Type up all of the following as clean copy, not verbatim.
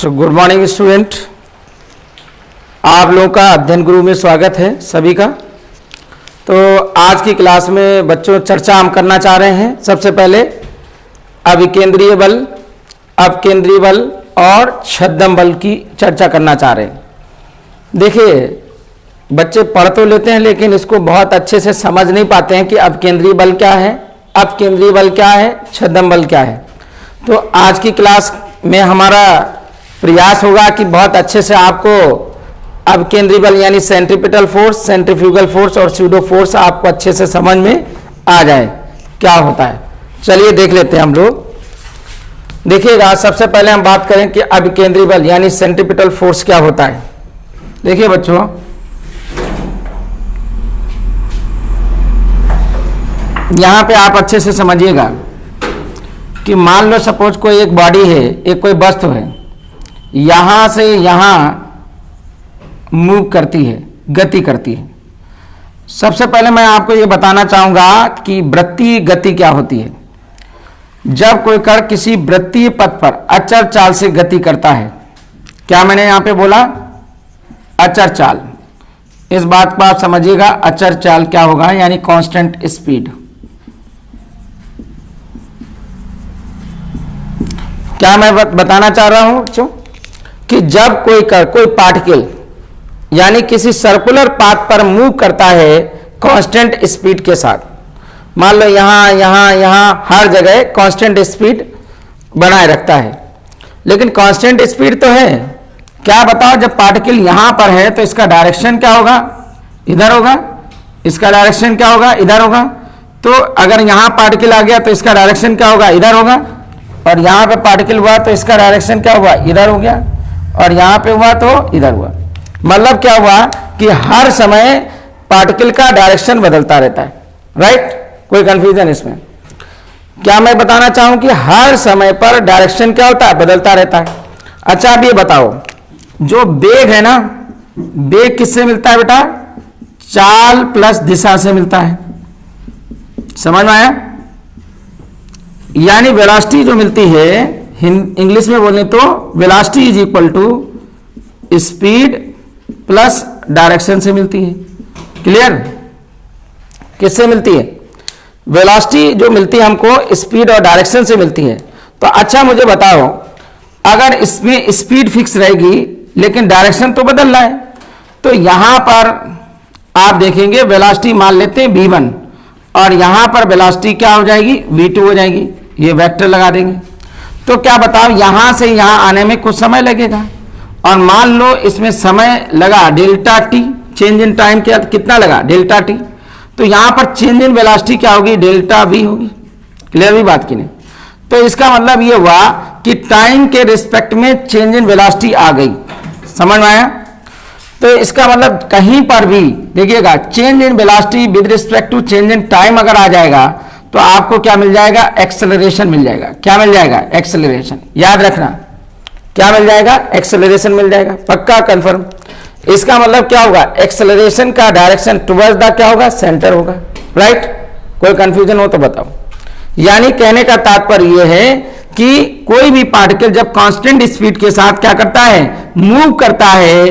Good morning student, आप लोगों का अध्ययन गुरु में स्वागत है सभी का। तो आज की क्लास में बच्चों चर्चा हम करना चाह रहे हैं। सबसे पहले अभिकेंद्रीय बल, अपकेंद्रीय बल और छद्म बल की चर्चा करना चाह रहे हैं। देखिए, बच्चे पढ़ तो लेते हैं लेकिन इसको बहुत अच्छे से समझ नहीं पाते हैं कि अपकेंद्रीय बल क्या है, अपकेंद्रीय बल क्या है, छद्म बल क्या है। तो आज की क्लास में हमारा प्रयास होगा कि बहुत अच्छे से आपको अपकेंद्रीय बल यानी सेंट्रीपिटल फोर्स, सेंट्रीफ्यूगल फोर्स और स्यूडो फोर्स आपको अच्छे से समझ में आ जाए क्या होता है। चलिए देख लेते हैं हम लोग। देखिएगा, सबसे पहले हम बात करें कि अपकेंद्रीय बल यानी सेंट्रीपिटल फोर्स क्या होता है। देखिए बच्चों, यहां पे आप अच्छे से समझिएगा कि मान लो सपोज कोई एक बॉडी है, एक कोई वस्तु है, यहां से यहां मूव करती है, गति करती है। सबसे पहले मैं आपको यह बताना चाहूंगा कि वृत्तीय गति क्या होती है। जब कोई कण किसी वृत्तीय पथ पर अचर चाल से गति करता है, क्या मैंने यहां पे बोला? अचर चाल। इस बात को आप समझिएगा, अचर चाल क्या होगा यानी कांस्टेंट स्पीड। क्या मैं बताना चाह रहा हूं बच्चों कि जब कोई पार्टिकल यानी किसी सर्कुलर पाथ पर मूव करता है कांस्टेंट स्पीड के साथ, मान लो यहां यहां यहां हर जगह कांस्टेंट स्पीड बनाए रखता है, लेकिन कांस्टेंट स्पीड तो है। क्या बताओ, जब पार्टिकल यहां पर है तो इसका डायरेक्शन क्या होगा? इधर होगा। इसका डायरेक्शन क्या होगा? इधर होगा। तो अगर यहां पार्टिकल आ गया तो इसका डायरेक्शन क्या होगा? इधर होगा। और यहां पे पार्टिकल हुआ तो इसका डायरेक्शन क्या हुआ? इधर हो गया। और यहां पे हुआ तो इधर हुआ। मतलब क्या हुआ कि हर समय पार्टिकल का डायरेक्शन बदलता रहता है। राइट? कोई कंफ्यूजन इसमें? क्या मैं बताना चाहूं कि हर समय पर डायरेक्शन क्या होता है? बदलता रहता है। अच्छा, अब ये बताओ, जो वेग है ना, वेग किससे मिलता है बेटा? चाल प्लस दिशा से मिलता है। समझ में आया? यानी वेलोसिटी जो मिलती है, इंग्लिश में बोले तो velocity is equal to speed plus direction से मिलती है। क्लियर? किससे मिलती है? वेलोसिटी जो मिलती है हमको स्पीड और डायरेक्शन से मिलती है। तो अच्छा मुझे बताओ, अगर इसमें स्पीड फिक्स रहेगी लेकिन डायरेक्शन तो बदल रहा है, तो यहां पर आप देखेंगे वेलोसिटी मान लेते हैं v1 और यहां पर वेलोसिटी क्या हो जाएगी? v2 हो जाएगी। ये वेक्टर लगा देंगे। तो क्या बताओ, यहां से यहां आने में कुछ समय लगेगा और मान लो इसमें समय लगा delta T, change in time कितना लगा? Delta t. तो यहां पर चेंज इन वेलोसिटी क्या होगी? डेल्टा वी होगी। क्लियर हुई बात की नहीं? तो इसका मतलब ये हुआ कि टाइम के रिस्पेक्ट में चेंज इन वेलोसिटी आ गई। समझ में आया? तो इसका मतलब कहीं पर भी देखिएगा, change in velocity with respect to change in time अगर आ जाएगा तो आपको क्या मिल जाएगा? एक्सेलरेशन मिल जाएगा। क्या मिल जाएगा? एक्सेलरेशन। याद रखना, क्या मिल जाएगा? एक्सेलरेशन मिल जाएगा। पक्का कंफर्म? इसका मतलब क्या होगा? एक्सेलरेशन का डायरेक्शन टुवर्ड्स द क्या होगा? सेंटर होगा। राइट? कोई कंफ्यूजन हो तो बताओ। यानी कहने का तात्पर्य यह है कि कोई भी पार्टिकल जब कांस्टेंट स्पीड के साथ क्या करता है? मूव करता है,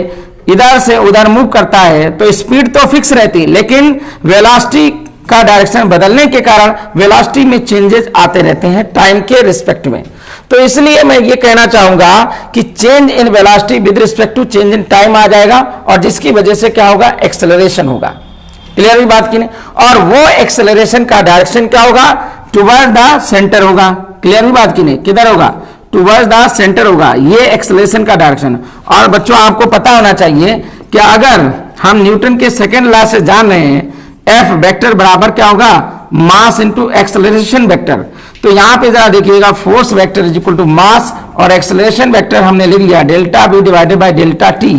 इधर से उधर मूव करता है, तो स्पीड तो फिक्स रहती है लेकिन वेलोसिटी का डायरेक्शन बदलने के कारण वेलोसिटी में चेंजेस आते रहते हैं टाइम के रिस्पेक्ट में। तो इसलिए मैं ये कहना चाहूंगा कि change in velocity with respect to change in time आ जाएगा और जिसकी वजह से क्या होगा? एक्सेलरेशन होगा। क्लियर हुई बात की नहीं? और वो एक्सेलरेशन का डायरेक्शन क्या होगा? टुवर्ड द सेंटर होगा। क्लियर हुई बात की नहीं? किधर होगा? टुवर्ड द सेंटर होगा। ये एक्सेलरेशन का डायरेक्शन। और बच्चों आपको पता होना चाहिए कि अगर हम न्यूटन के सेकेंड लॉ से जान रहे हैं, एफ वेक्टर बराबर क्या होगा? Mass into acceleration vector. तो यहां पे जरा देखिएगा, force vector is equal to mass और एक्सेलरेशन वेक्टर हमने लिख लिया delta v divided by delta t.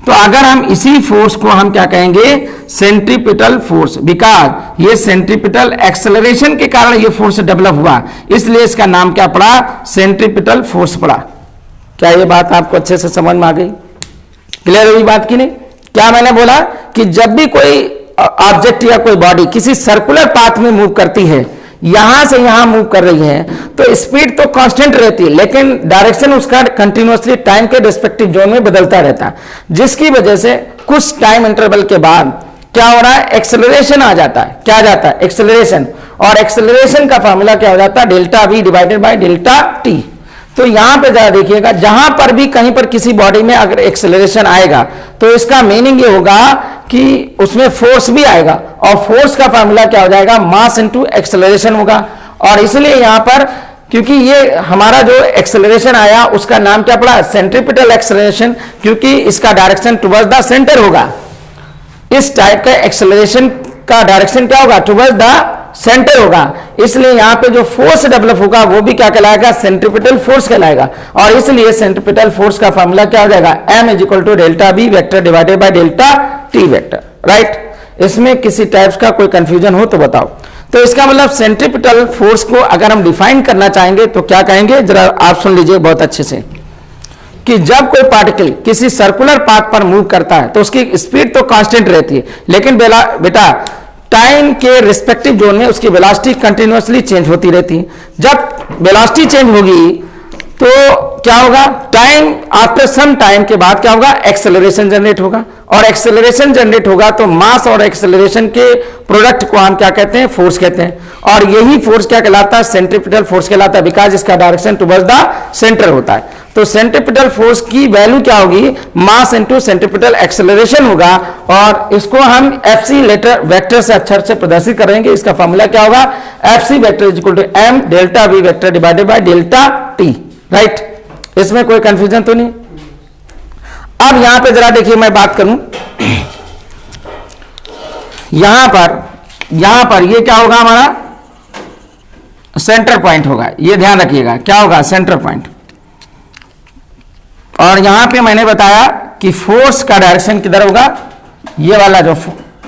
तो अगर हम इसी फोर्स को हम क्या कहेंगे? सेंट्रीपिटल फोर्स, बिकॉज ये सेंट्रीपिटल एक्सेलरेशन के कारण ये फोर्स डेवलप हुआ, इसलिए इसका नाम क्या पड़ा? सेंट्रीपिटल फोर्स पड़ा। क्या ये बात आपको अच्छे से समझ में आ गई? क्लियर हुई बात की नहीं? क्या मैंने बोला कि जब भी कोई ऑब्जेक्ट या कोई बॉडी किसी सर्कुलर पाथ में मूव करती है यहां से यहां मूव कर रही है तो स्पीड तो कांस्टेंट रहती है, लेकिन डायरेक्शन उसका कंटिन्यूअसली टाइम के रिस्पेक्टिव जोन में बदलता रहता है, जिसकी वजह से कुछ टाइम इंटरवल के बाद क्या हो रहा है, एक्सेलरेशन आ जाता है। क्या आ जाता है, एक्सेलरेशन। और एक्सेलरेशन का फॉर्मूला क्या हो जाता है, delta v divided by delta t. तो यहां पे जरा देखिएगा, जहां पर भी कहीं पर किसी बॉडी में अगर एक्सेलरेशन आएगा तो इसका मीनिंग ये होगा कि उसमें फोर्स भी आएगा, और फोर्स का फॉर्मूला क्या हो जाएगा, मास इनटू एक्सेलरेशन होगा। और इसलिए यहां पर क्योंकि ये हमारा जो एक्सेलरेशन आया उसका नाम क्या पड़ा, सेंट्रीपिटल एक्सेलरेशन, क्योंकि इसका डायरेक्शन टुवर्ड्स द सेंटर होगा। इस टाइप का एक्सेलरेशन का डायरेक्शन क्या होगा, टुवर्ड्स द सेंटर होगा। इसलिए यहां पे जो फोर्स डेवलप होगा वो भी क्या कहलाएगा, सेंट्रीपिटल फोर्स कहलाएगा। और इसलिए सेंट्रीपिटल फोर्स का फॉर्मूला क्या हो जाएगा, m is equal to delta b vector divided by delta t vector. Right, इसमें किसी टाइप्स का कोई कंफ्यूजन हो तो बताओ। तो इसका मतलब सेंट्रीपिटल फोर्स को अगर हम डिफाइन करना चाहेंगे तो क्या कहेंगे, जरा आप सुन लीजिए बहुत अच्छे से, कि जब कोई पार्टिकल किसी सर्कुलर पाथ पर मूव करता है तो उसकी स्पीड तो कांस्टेंट रहती है, लेकिन बेटा टाइम के रिस्पेक्टिव जोन में उसकी वेलोसिटी कंटिन्यूअसली चेंज होती रहती है। जब वेलोसिटी चेंज होगी तो क्या होगा, टाइम आफ्टर सम टाइम के बाद क्या होगा, एक्सेलरेशन जनरेट होगा। और एक्सेलरेशन जनरेट होगा तो मास और एक्सेलरेशन के प्रोडक्ट को हम क्या कहते हैं, फोर्स कहते हैं। और यही फोर्स क्या कहलाता है, सेंट्रीपिटल फोर्स कहलाता है, बिकॉज इसका डायरेक्शन टुवर्ड्स द सेंटर होता है। तो सेंट्रीपिटल फोर्स की वैल्यू क्या होगी, मास इनटू सेंट्रीपिटल एक्सेलरेशन होगा। और इसको हम एफसी लेटर वेक्टर से अक्षर से प्रदर्शित करेंगे। इसका फॉर्मूला क्या होगा, FC vector is equal to m delta v vector divided by delta t. Right, इसमें कोई कंफ्यूजन तो नहीं। अब यहां पे जरा देखिए, मैं बात करूं यहां पर ये क्या होगा, हमारा सेंटर पॉइंट होगा। ये ध्यान रखिएगा, क्या होगा, सेंटर पॉइंट। और यहां पे मैंने बताया कि फोर्स का डायरेक्शन किधर होगा, ये वाला जो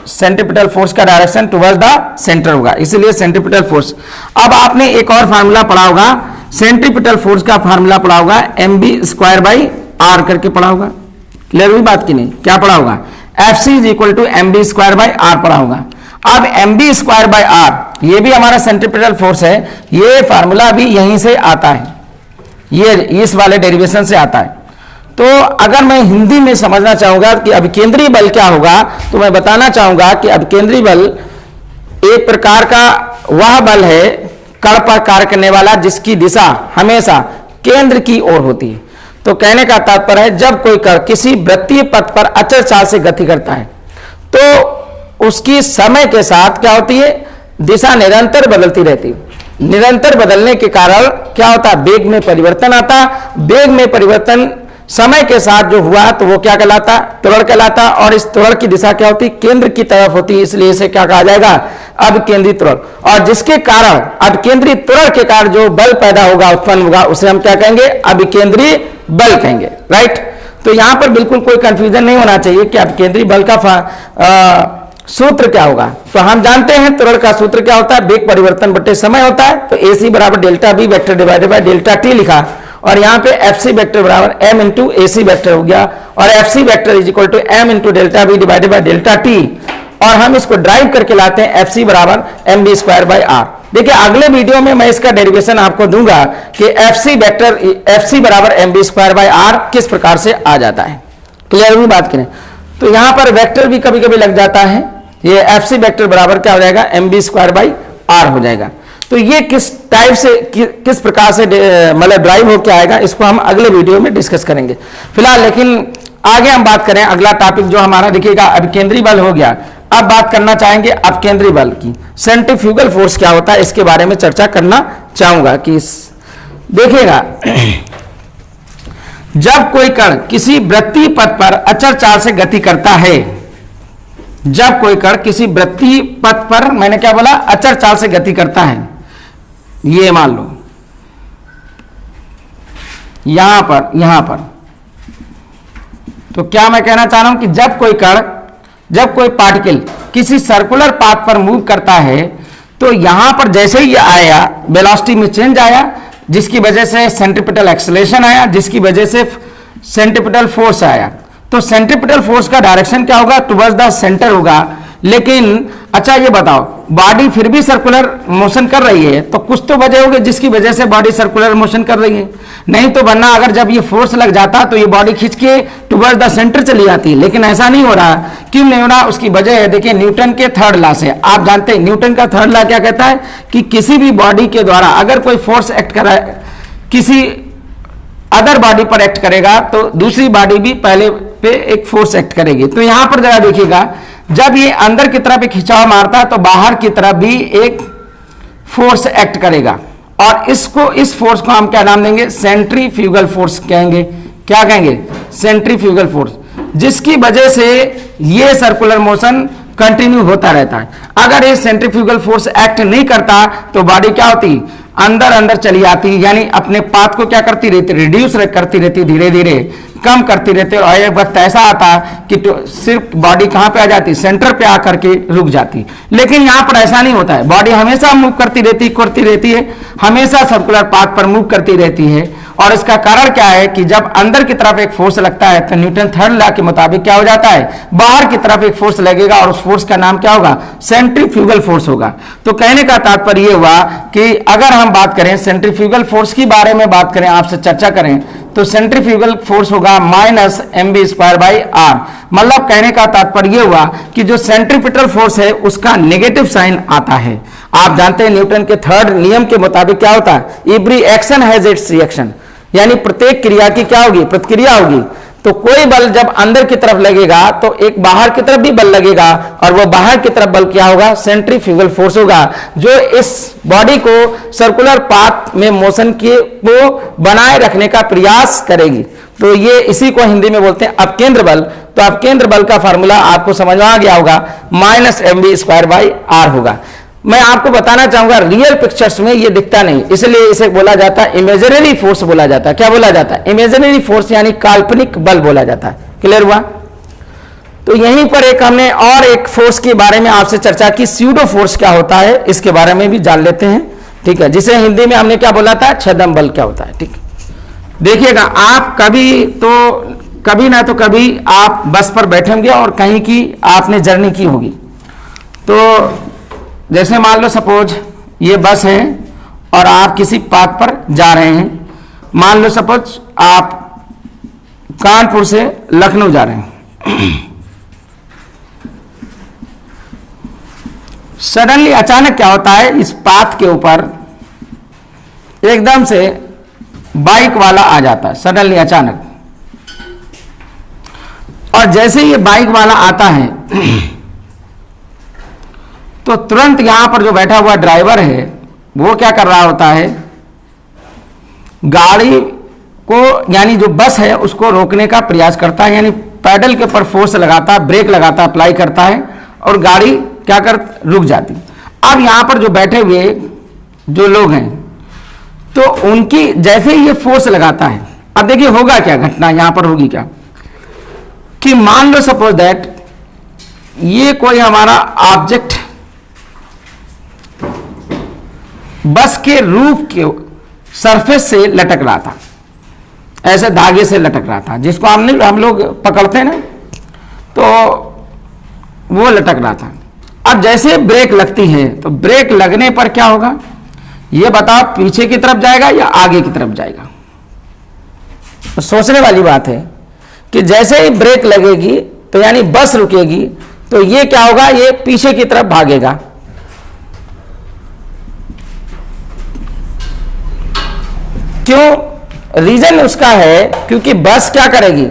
सेंट्रीपिटल फोर्स का डायरेक्शन टुवर्ड्स द सेंटर होगा, इसलिए सेंट्रीपिटल फोर्स। अब आपने एक और फार्मूला पढ़ा होगा, सेंट्रीपिटल फोर्स का फार्मूला पढ़ा होगा, mb स्क्वायर बाई आर करके पढ़ा होगा। क्लियर हुई बात की नहीं, क्या पढ़ा होगा, Fc is equal to mb square by r पढ़ा होगा। अब mb स्क्वायर बाई आर ये भी हमारा सेंट्रीपिटल फोर्स है, ये फार्मूला भी यहीं से आता है, ये इस वाले डेरिवेशन से आता है। तो अगर मैं हिंदी में समझना चाहूंगा कि अभिकेंद्रीय बल क्या होगा, तो मैं बताना चाहूंगा कि अभिकेंद्रीय बल एक प्रकार का वह बल है कण पर कार्य करने वाला जिसकी दिशा हमेशा केंद्र की ओर होती है। तो कहने का तात्पर्य है, जब कोई कण किसी वृत्तीय पथ पर अचल चाल से गति करता है तो उसकी समय के साथ क्या होती है, दिशा निरंतर बदलती रहती है। निरंतर बदलने के कारण क्या होता है, वेग में परिवर्तन आता। वेग में परिवर्तन समय के साथ जो हुआ तो वो क्या कहलाता, त्वरण कहलाता। और इस त्वरण की दिशा क्या होती, केंद्र की तरफ होती है, इसलिए इसे क्या कहा जाएगा, अभिकेंद्री त्वरण। और जिसके कारण अभिकेंद्री त्वरण के कारण जो बल पैदा होगा, उत्पन्न होगा, उसे हम क्या कहेंगे, अभिकेंद्री बल कहेंगे। राइट, तो यहां पर बिल्कुल कोई कंफ्यूजन नहीं होना चाहिए कि अभिकेंद्री बल का सूत्र क्या होगा। तो हम जानते हैं त्वरण का सूत्र क्या होता है, वेग परिवर्तन बटे समय होता है। तो AC बराबर delta b vector divided by delta t लिखा, और यहाँ पे FC वेक्टर बराबर m इंटू AC वेक्टर हो गया, और FC vector is equal to m into delta b divided by delta t. और हम इसको ड्राइव करके लाते हैं FC बराबर mb स्क्वायर बाई आर। देखिए अगले वीडियो में मैं इसका डेरिवेशन आपको दूंगा कि FC बराबर mb स्क्वायर बाई आर किस प्रकार से आ जाता है। क्लियर हुई बात करें, तो यहां पर वेक्टर भी कभी कभी लग जाता है, ये FC वेक्टर बराबर क्या हो जाएगा, mb स्क्वायर बाई आर हो जाएगा। तो ये किस टाइप से किस प्रकार से मतलब ड्राइव होकर आएगा, इसको हम अगले वीडियो में डिस्कस करेंगे। फिलहाल लेकिन आगे हम बात करें, अगला टॉपिक जो हमारा दिखेगा अभिकेंद्री बल हो गया। अब बात करना चाहेंगे अपकेंद्री बल की, सेंट्रीफ्यूगल फोर्स क्या होता है, इसके बारे में चर्चा करना चाहूंगा। कि देखिएगा, जब कोई कण किसी वृत्तीय पथ पर अचल चाल से गति करता है, जब कोई कण किसी वृत्तीय पथ पर, मैंने क्या बोला, अचल चाल से गति करता है, ये मान लो यहां पर, तो क्या मैं कहना चाह रहा हूं कि जब कोई पार्टिकल किसी सर्कुलर पाथ पर मूव करता है तो यहां पर जैसे ही ये आया, वेलोसिटी में चेंज आया, जिसकी वजह से सेंट्रीपिटल एक्सेलरेशन आया, जिसकी वजह से सेंट्रीपिटल फोर्स आया। तो सेंट्रीपिटल फोर्स का डायरेक्शन क्या होगा, टुवर्ड्स द सेंटर होगा। लेकिन अच्छा ये बताओ, बॉडी फिर भी सर्कुलर मोशन कर रही है, तो कुछ तो वजह होगी जिसकी वजह से बॉडी सर्कुलर मोशन कर रही है। नहीं तो वरना अगर जब ये फोर्स लग जाता तो ये बॉडी खींच के टुवर्ड्स द सेंटर चली जाती, लेकिन ऐसा नहीं हो रहा। क्यों नहीं हो रहा? उसकी वजह है, देखिए न्यूटन के थर्ड लॉ से। आप जानते हैं न्यूटन का थर्ड लॉ क्या कहता है कि किसी भी बॉडी के द्वारा अगर कोई फोर्स एक्ट करा, किसी अदर बॉडी पर एक्ट करेगा तो दूसरी बॉडी भी पहले पे एक फोर्स एक्ट करेगी। तो यहां पर जरा देखिएगा, जब ये अंदर की तरफ एक खिंचाव मारता है तो बाहर की तरफ भी एक फोर्स एक्ट करेगा, और इस फोर्स को हम क्या नाम देंगे? सेंट्रीफ्यूगल फोर्स कहेंगे। क्या कहेंगे? सेंट्रीफ्यूगल फोर्स, जिसकी वजह से ये सर्कुलर मोशन कंटिन्यू होता रहता है। अगर ये सेंट्रीफ्यूगल फोर्स एक्ट नहीं करता तो बॉडी क्या होती? अंदर अंदर चली आती, यानी अपने पाथ को क्या करती रहती? रिड्यूस करती रहती, धीरे धीरे कम करती रहती, और एक वक्त ऐसा आता कि तो सिर्फ बॉडी कहां पे आ जाती? सेंटर पे आकर के रुक जाती। लेकिन यहां पर ऐसा नहीं होता है, बॉडी हमेशा मूव करती रहती है, हमेशा सर्कुलर पाथ पर मूव करती रहती है। और इसका कारण क्या है कि जब अंदर की तरफ एक फोर्स लगता है तो न्यूटन थर्ड लॉ के मुताबिक क्या हो जाता है? बाहर की तरफ एक फोर्स लगेगा और उस फोर्स का नाम क्या होगा? सेंट्रीफ्यूगल फोर्स होगा। तो कहने का तात्पर्य यह हुआ कि अगर हम बात करें सेंट्रीफ्यूगल फोर्स की बारे में बात करें, आपसे चर्चा करें, तो सेंट्रीफ्यूगल फोर्स होगा -mv²/r। मतलब कहने का तात्पर्य यह हुआ कि जो सेंट्रीपिटल फोर्स है उसका नेगेटिव साइन आता है। आप जानते हैं न्यूटन के थर्ड नियम के मुताबिक क्या होता है? Every action has its reaction, यानी प्रत्येक क्रिया की क्या होगी? प्रतिक्रिया होगी। तो कोई बल जब अंदर की तरफ लगेगा तो एक बाहर की तरफ भी बल लगेगा, और वो बाहर की तरफ बल क्या होगा? सेंट्रीफ्यूगल फोर्स होगा, जो इस बॉडी को सर्कुलर पाथ में मोशन को बनाए रखने का प्रयास करेगी। तो ये इसी को हिंदी में बोलते हैं अपकेंद्र बल। तो अपकेंद्र बल का फार्मूला आपको समझ में आ गया होगा, -mv²/r होगा। मैं आपको बताना चाहूंगा रियल पिक्चर्स में ये दिखता नहीं, इसलिए इसे बोला जाता है इमेजिनरी फोर्स बोला जाता है। क्या बोला जाता है? इमेजिनरी फोर्स, यानी काल्पनिक बल बोला जाता है। क्लियर हुआ? तो यहीं पर एक हमने और एक फोर्स के बारे में आपसे चर्चा की, स्यूडो फोर्स क्या होता है इसके बारे में भी जान लेते हैं। ठीक है, जिसे हिंदी में हमने क्या बोला था? छद्म बल क्या होता है। ठीक, देखिएगा, आप कभी ना तो कभी आप बस पर बैठे होंगे और कहीं की आपने जर्नी की होगी। तो जैसे मान लो सपोज ये बस है और आप किसी पाथ पर जा रहे हैं। मान लो सपोज आप कानपुर से लखनऊ जा रहे हैं। सडनली अचानक क्या होता है, इस पाथ के ऊपर एकदम से बाइक वाला आ जाता है, सडनली अचानक। और जैसे ये बाइक वाला आता है तो तुरंत यहां पर जो बैठा हुआ ड्राइवर है वो क्या कर रहा होता है? गाड़ी को, यानी जो बस है उसको रोकने का प्रयास करता है, यानी पैडल के ऊपर फोर्स लगाता है, ब्रेक लगाता है, अप्लाई करता है, और गाड़ी क्या कर रुक जाती। अब यहां पर जो बैठे हुए जो लोग हैं तो उनकी जैसे ही ये फोर्स लगाता है, अब देखिए होगा क्या, घटना यहां पर होगी क्या कि मान लो सपोज दैट ये कोई हमारा ऑब्जेक्ट बस के रूफ के सरफेस से लटक रहा था, ऐसे धागे से लटक रहा था, जिसको हम लोग पकड़ते हैं ना, तो वो लटक रहा था। अब जैसे ब्रेक लगती है तो ब्रेक लगने पर क्या होगा ये बताओ, पीछे की तरफ जाएगा या आगे की तरफ जाएगा? तो सोचने वाली बात है कि जैसे ही ब्रेक लगेगी तो यानी बस रुकेगी तो ये क्या होगा, ये पीछे की तरफ भागेगा। क्यों? रीजन उसका है क्योंकि बस क्या करेगी,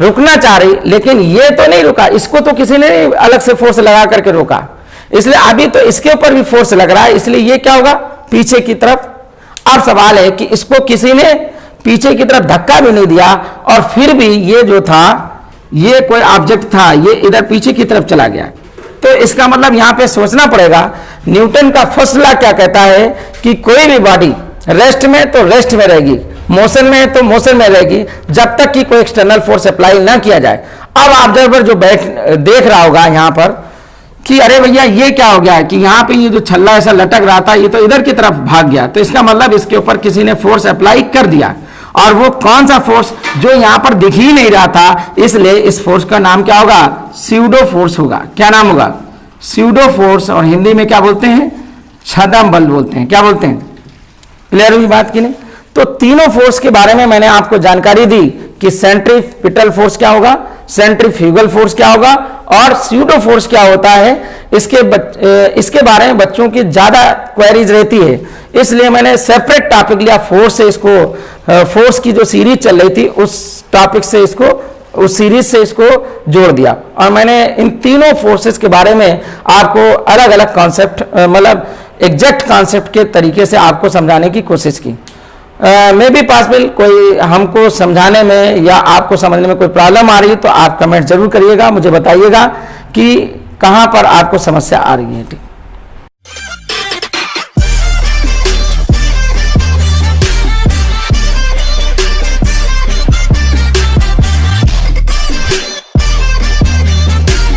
रुकना चाह रही, लेकिन ये तो नहीं रुका, इसको तो किसी ने अलग से फोर्स लगा करके रोका, इसलिए अभी तो इसके ऊपर भी फोर्स लग रहा है, इसलिए ये क्या होगा, पीछे की तरफ। अब सवाल है कि इसको किसी ने पीछे की तरफ धक्का भी नहीं दिया और फिर भी ये जो था, ये कोई ऑब्जेक्ट था, ये इधर पीछे की तरफ चला गया। तो इसका मतलब यहां पे सोचना पड़ेगा, न्यूटन का फर्स्ट लॉ क्या कहता है कि कोई भी बॉडी रेस्ट में तो रेस्ट में रहेगी, मोशन में तो मोशन में रहेगी, जब तक कि कोई एक्सटर्नल फोर्स अप्लाई ना किया जाए। अब ऑब्जर्वर जो देख रहा होगा यहां पर कि अरे भैया ये क्या हो गया है कि यहाँ पे ये जो छल्ला ऐसा लटक रहा था ये तो इधर की तरफ भाग गया, तो इसका मतलब इसके ऊपर किसी ने फोर्स अप्लाई कर दिया, और वो कौन सा फोर्स जो यहाँ पर दिख ही नहीं रहा था, इसलिए इस फोर्स का नाम क्या होगा, स्यूडो फोर्स होगा। क्या नाम होगा, स्यूडो फोर्स और हिंदी में क्या बोलते हैं, छद्म बल बोलते हैं। क्या बोलते हैं, क्लियर हुई बात की नहीं? तो तीनों फोर्स के बारे में मैंने आपको जानकारी दी कि सेंट्रीपिटल फोर्स क्या होगा, सेंट्रीफ्यूगल फोर्स क्या होगा और स्यूडो फोर्स क्या होता है। इसके बारे में बच्चों की ज्यादा क्वेरीज रहती है, इसलिए मैंने सेपरेट टॉपिक लिया फोर्स से इसको, फोर्स की जो सीरीज चल रही थी उस टॉपिक से इसको, उस सीरीज से इसको जोड़ दिया और मैंने इन तीनों फोर्सेस के बारे में आपको अलग अलग कॉन्सेप्ट, मतलब एग्जैक्ट कॉन्सेप्ट के तरीके से आपको समझाने की कोशिश की। मे बी पॉसिबल कोई हमको समझाने में या आपको समझने में कोई प्रॉब्लम आ रही है तो आप कमेंट जरूर करिएगा, मुझे बताइएगा कि कहाँ पर आपको समस्या आ रही है। ठीक।